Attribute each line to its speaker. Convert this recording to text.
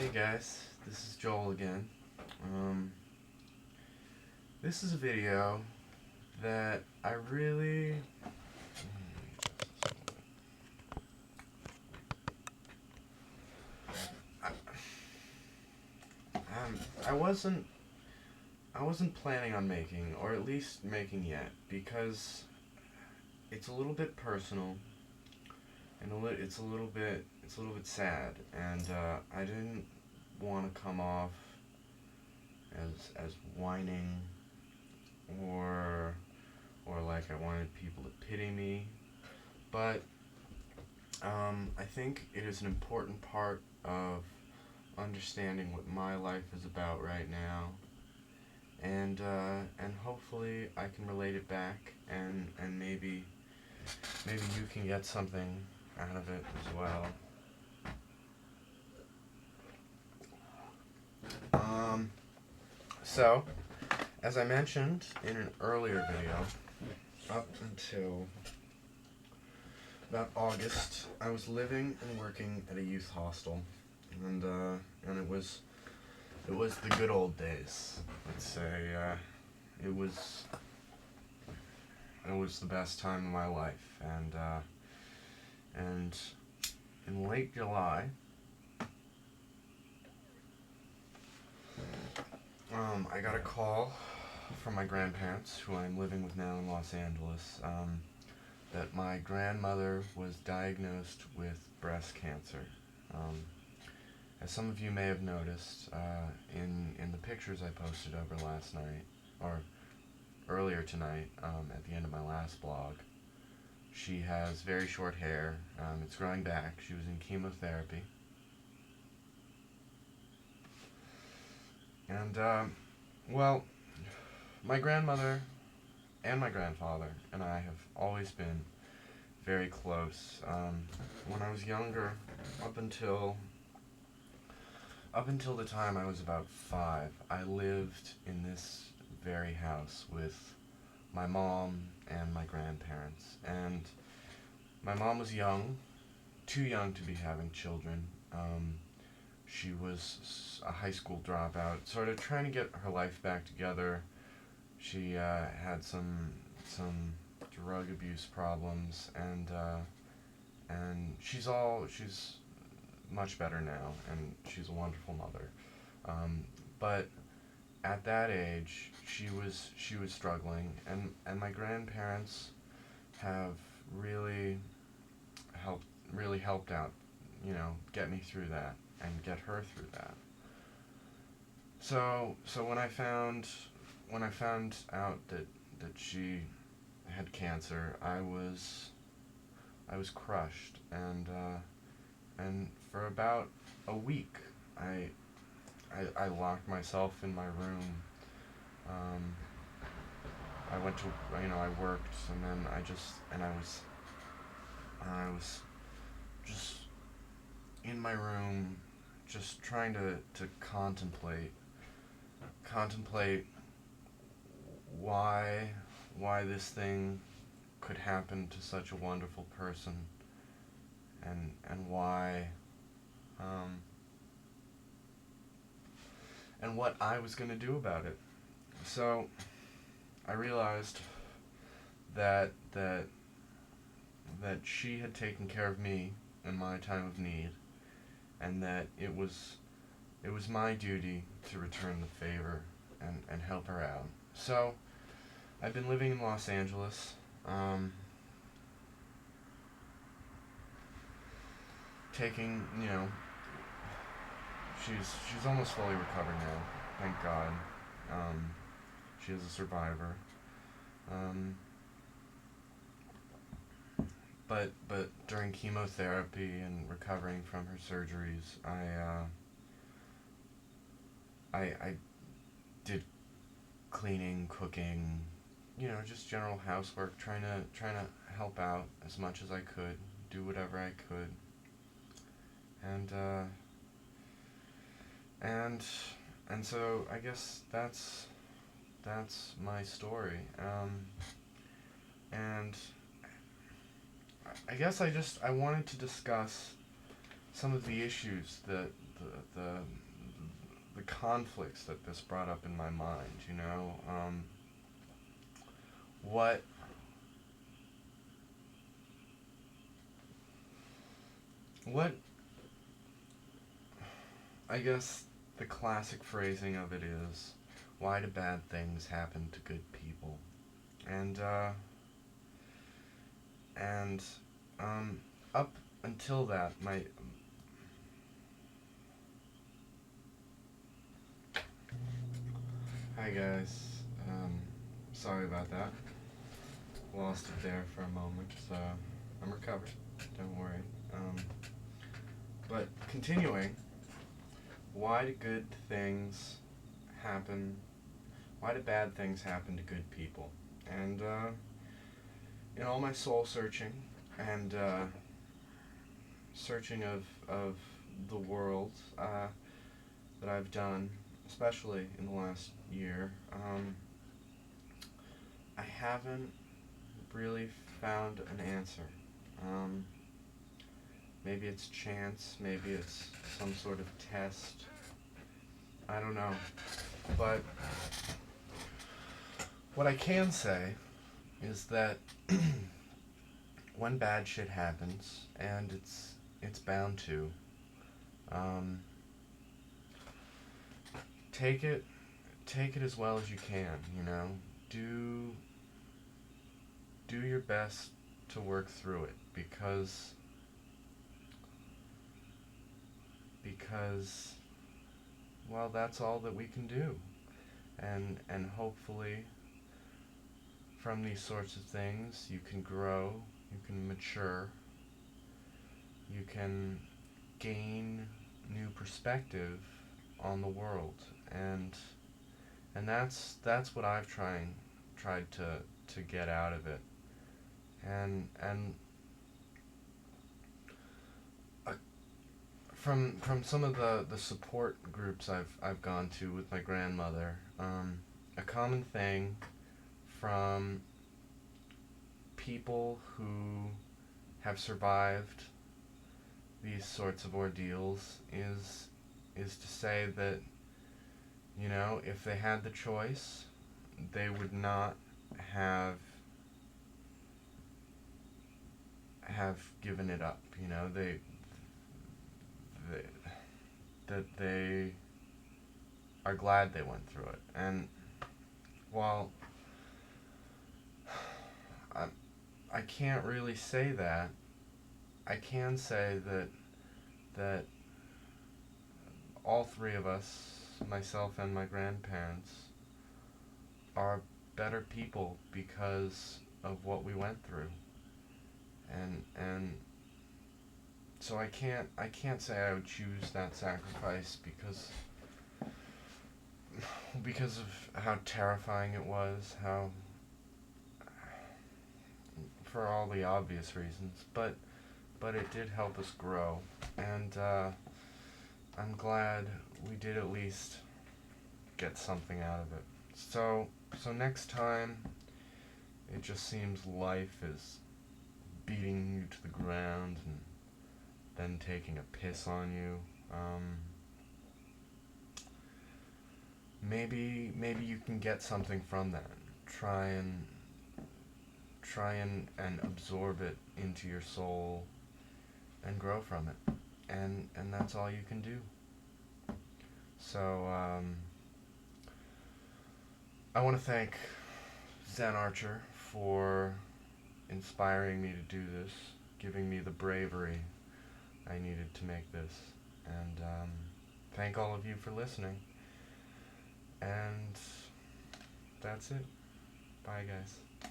Speaker 1: Hey guys, this is Joel again. Um, this is a video that I really... I, I wasn't planning on making, or at least making yet, because it's a little bit personal, and it's a little bit sad, and I didn't want to come off as whining or like I wanted people to pity me, but I think it is an important part of understanding what my life is about right now, and hopefully I can relate it back, and maybe you can get something out of it as well. Um, so, as I mentioned in an earlier video, up until about August, I was living and working at a youth hostel, and it was the good old days. Let's say it was the best time of my life, and in late July, I got a call from my grandparents, who I'm living with now in Los Angeles, that my grandmother was diagnosed with breast cancer. Um, as some of you may have noticed, in the pictures I posted over last night, or earlier tonight, at the end of my last blog, she has very short hair. It's growing back. She was in chemotherapy. And, well, my grandmother and my grandfather and I have always been very close. When I was younger, up until the time I was about 5, I lived in this very house with my mom and my grandparents. And my mom was young, too young to be having children. She was a high school dropout, sort of trying to get her life back together. She had some drug abuse problems, and she's much better now, and she's a wonderful mother. But at that age, she was struggling, and my grandparents have really helped out, get me through that and get her through that. So when I found out that she had cancer, I was crushed, and for about a week, I locked myself in my room. I went to, I worked, and then I was just in my room, just trying to contemplate why this thing could happen to such a wonderful person, and why, and what I was going to do about it. So I realized that she had taken care of me in my time of need, and that it was my duty to return the favor and help her out. So I've been living in Los Angeles, taking, she's almost fully recovered now, thank God. She is a survivor. But during chemotherapy and recovering from her surgeries, I did cleaning, cooking, just general housework, trying to help out as much as I could, do whatever I could, and so I guess that's my story. And I guess I wanted to discuss some of the issues that the the conflicts that this brought up in my mind. What what I guess the classic phrasing of it is, why do bad things happen to good people? And and up until that, my hi guys, sorry about that. Lost it there for a moment. So I'm recovered. Don't worry. But continuing, why do good things happen? Why do bad things happen to good people? And in all my soul searching and searching of the world that I've done, especially in the last year, I haven't really found an answer. Um, Maybe it's chance, maybe it's some sort of test. I don't know. But what I can say is that when bad shit happens, and it's bound to, um, take it take it as well as you can. Do do your best to work through it, because well, that's all that we can do. And hopefully from these sorts of things you can grow, you can mature, you can gain new perspective on the world. And that's what I've tried to get out of it. And uh, from some of the support groups I've gone to with my grandmother, a common thing from people who have survived these sorts of ordeals is to say that, if they had the choice, they would not have given it up. They that they are glad they went through it. And while I I can't really say that, I can say that all three of us, myself and my grandparents, are better people because of what we went through. And so I can't say I would choose that sacrifice because of how terrifying it was, how for all the obvious reasons, but it did help us grow. And I'm glad we did at least get something out of it. So next time it just seems life is beating you to the ground and then taking a piss on you. Maybe you can get something from that. Try and absorb it into your soul and grow from it. And that's all you can do. So I want to thank Zen Archer for inspiring me to do this, giving me the bravery I needed to make this. And thank all of you for listening. And that's it. Bye, guys.